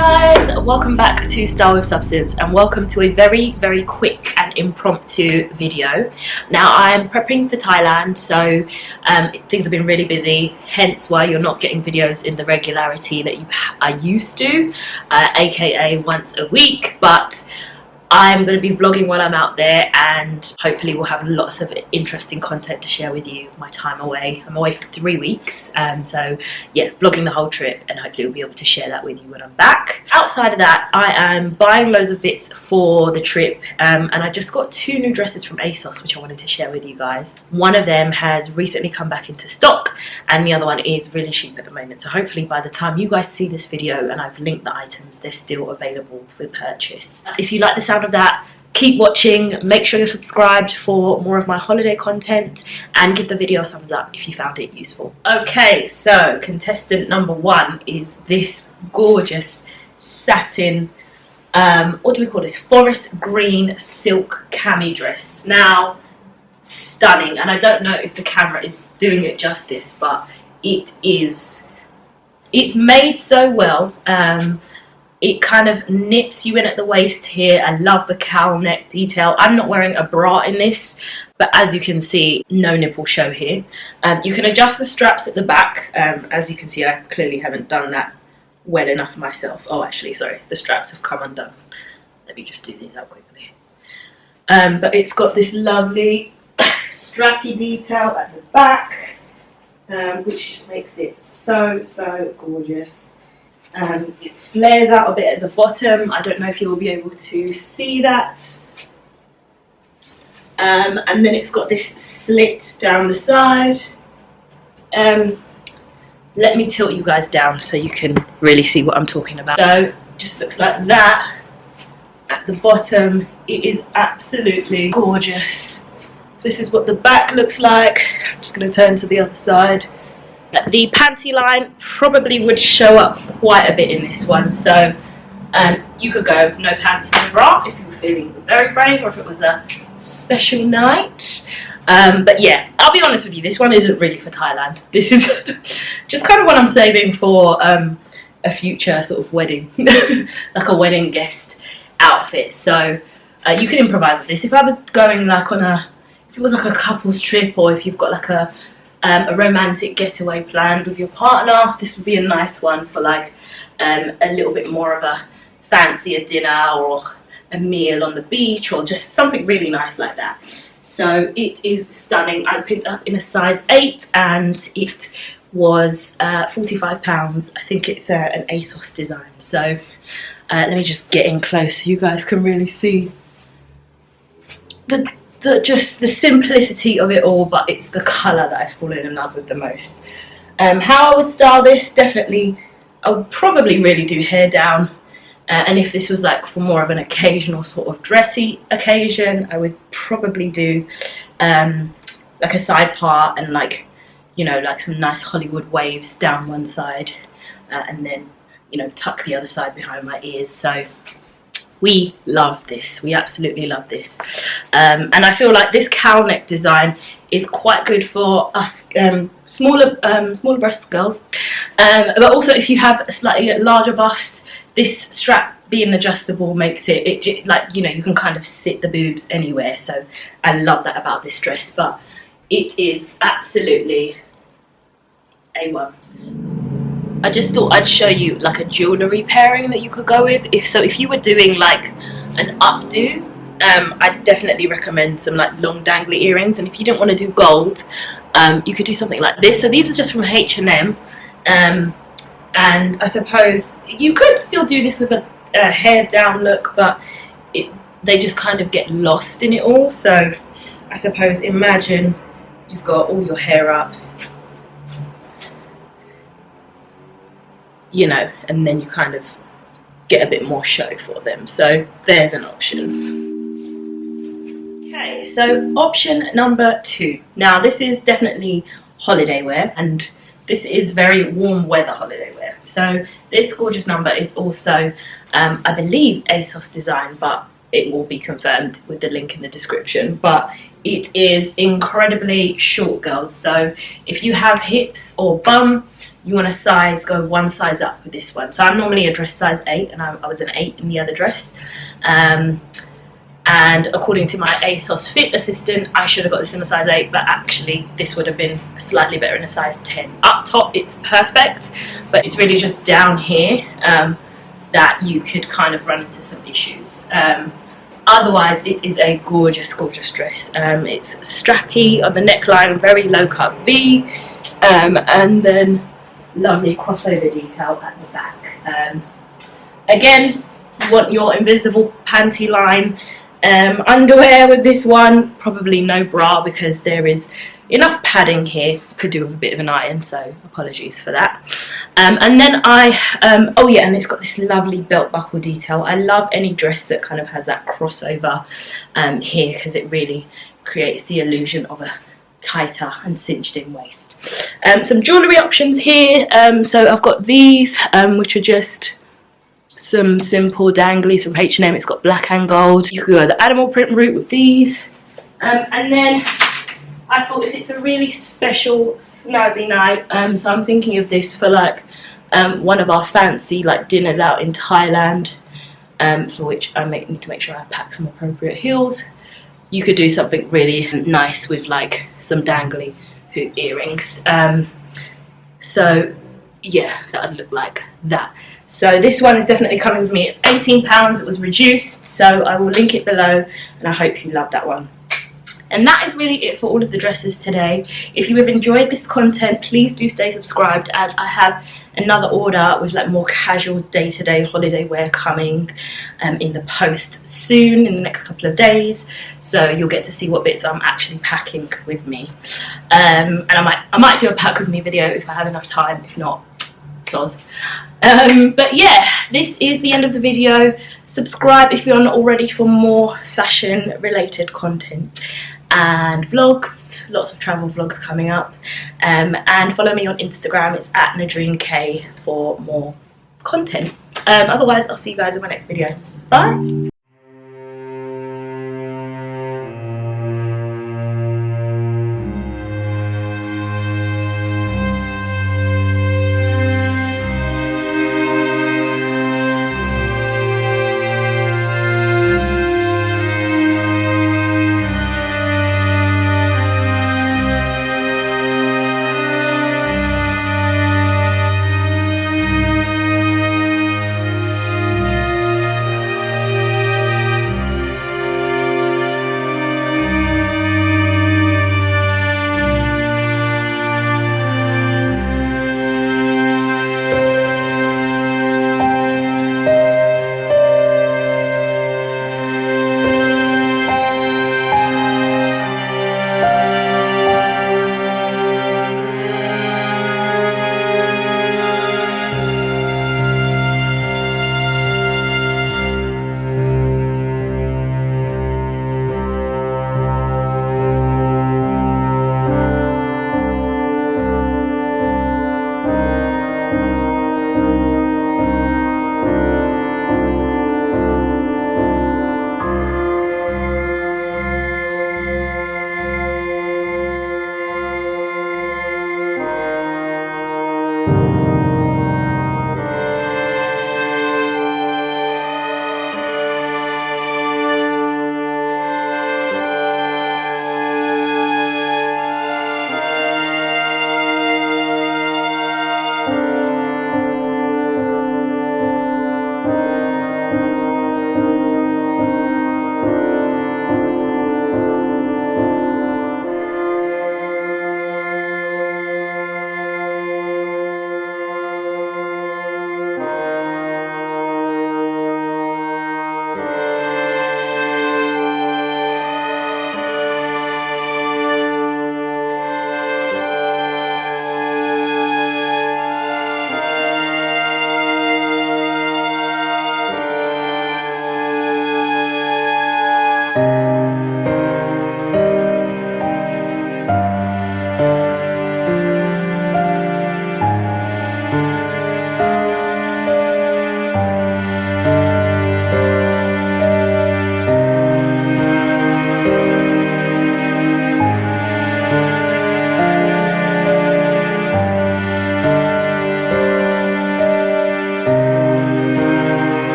guys, welcome back to Style with Substance and welcome to a very quick and impromptu video. Now I am prepping for Thailand, so things have been really busy, hence why you're not getting videos in the regularity that you are used to, aka once a week, but I'm going to be vlogging while I'm out there and hopefully we'll have lots of interesting content to share with you. My time away, I'm away for 3 weeks, so yeah, vlogging the whole trip and hopefully we'll be able to share that with you when I'm back. Outside of that, I am buying loads of bits for the trip, and I just got 2 new dresses from Asos which I wanted to share with you guys. One of them has recently come back into stock and the other one is really cheap at the moment, so hopefully by the time you guys see this video and I've linked the items, they're still available for purchase. If you like the sound of that, keep watching, make sure you're subscribed for more of my holiday content and give the video a thumbs up if you found it useful. Okay, so contestant number 1 is this gorgeous satin, what do we call this, forest green silk cami dress. Now, stunning, and I don't know if the camera is doing it justice, but it's made so well. It kind of nips you in at the waist here. I love the cowl neck detail. I'm not wearing a bra in this, but as you can see, no nipple show here. You can adjust the straps at the back. As you can see, I clearly haven't done that well enough myself. Oh, actually, sorry, the straps have come undone. Let me just do these out quickly. But it's got this lovely strappy detail at the back, which just makes it so gorgeous. It flares out a bit at the bottom. I don't know if you'll be able to see that. And then it's got this slit down the side. Let me tilt you guys down so you can really see what I'm talking about. So it just looks like that at the bottom. It is absolutely gorgeous. This is what the back looks like. I'm just going to turn to the other side. The panty line probably would show up quite a bit in this one, so you could go no pants, no bra if you were feeling very brave or if it was a special night. But yeah, I'll be honest with you, this one isn't really for Thailand. This is just kind of what I'm saving for a future sort of wedding, like a wedding guest outfit. So you can improvise with this. If I was going like if it was like a couple's trip, or if you've got like a romantic getaway planned with your partner, this would be a nice one for like a little bit more of a fancier dinner or a meal on the beach or just something really nice like that. So it is stunning. I picked up in a size 8 and it was £45. I think it's an Asos design. So let me just get in close so you guys can really see just the simplicity of it all, but it's the colour that I've fallen in love with the most. How I would style this, definitely, I would probably really do hair down, and if this was like for more of an occasional sort of dressy occasion, I would probably do like a side part and like, you know, like some nice Hollywood waves down one side, and then, you know, tuck the other side behind my ears. So we love this. We absolutely love this. And I feel like this cowl neck design is quite good for us smaller breast girls. But also if you have a slightly larger bust, this strap being adjustable makes it like, you know, you can kind of sit the boobs anywhere. So I love that about this dress, but it is absolutely A1. I just thought I'd show you like a jewellery pairing that you could go with. If you were doing like an updo, I'd definitely recommend some like long dangly earrings. And if you don't want to do gold, you could do something like this. So these are just from H&M, and I suppose you could still do this with a hair down look, but they just kind of get lost in it all. So I suppose imagine you've got all your hair up, you know, and then you kind of get a bit more show for them. So there's an option. Okay, so option number 2. Now this is definitely holiday wear, and this is very warm weather holiday wear. So this gorgeous number is also, I believe, Asos design, but it will be confirmed with the link in the description. But it is incredibly short, girls, so if you have hips or bum, you want to go one size up with this one. So I'm normally a dress size 8, and I was an 8 in the other dress, and according to my Asos fit assistant, I should have got this in a size 8, but actually this would have been slightly better in a size 10. Up top it's perfect, but it's really just down here that you could kind of run into some issues. Otherwise it is a gorgeous, gorgeous dress. It's strappy on the neckline, very low cut V, and then lovely crossover detail at the back. Again, you want your invisible panty line. Underwear with this one, probably no bra because there is enough padding here. Could do with a bit of an iron, so apologies for that. And then oh yeah, and it's got this lovely belt buckle detail. I love any dress that kind of has that crossover here, because it really creates the illusion of a tighter and cinched in waist. Some jewellery options here. So I've got these, which are just some simple danglies from H&M. It's got black and gold. You could go the animal print route with these. And then I thought, if it's a really special snazzy night, so I'm thinking of this for like one of our fancy like dinners out in Thailand, for which I need to make sure I pack some appropriate heels. You could do something really nice with like some dangly hoop earrings. So yeah, that would look like that. So this one is definitely coming with me. It's £18, it was reduced, so I will link it below, and I hope you love that one. And that is really it for all of the dresses today. If you have enjoyed this content, please do stay subscribed, as I have another order with like more casual day-to-day holiday wear coming in the post soon, in the next couple of days. So you'll get to see what bits I'm actually packing with me. And I might do a pack with me video if I have enough time. If not, soz. But yeah, this is the end of the video. Subscribe if you're not already for more fashion related content and vlogs, lots of travel vlogs coming up, and follow me on Instagram. It's at NadrineK for more content. Otherwise, I'll see you guys in my next video. Bye.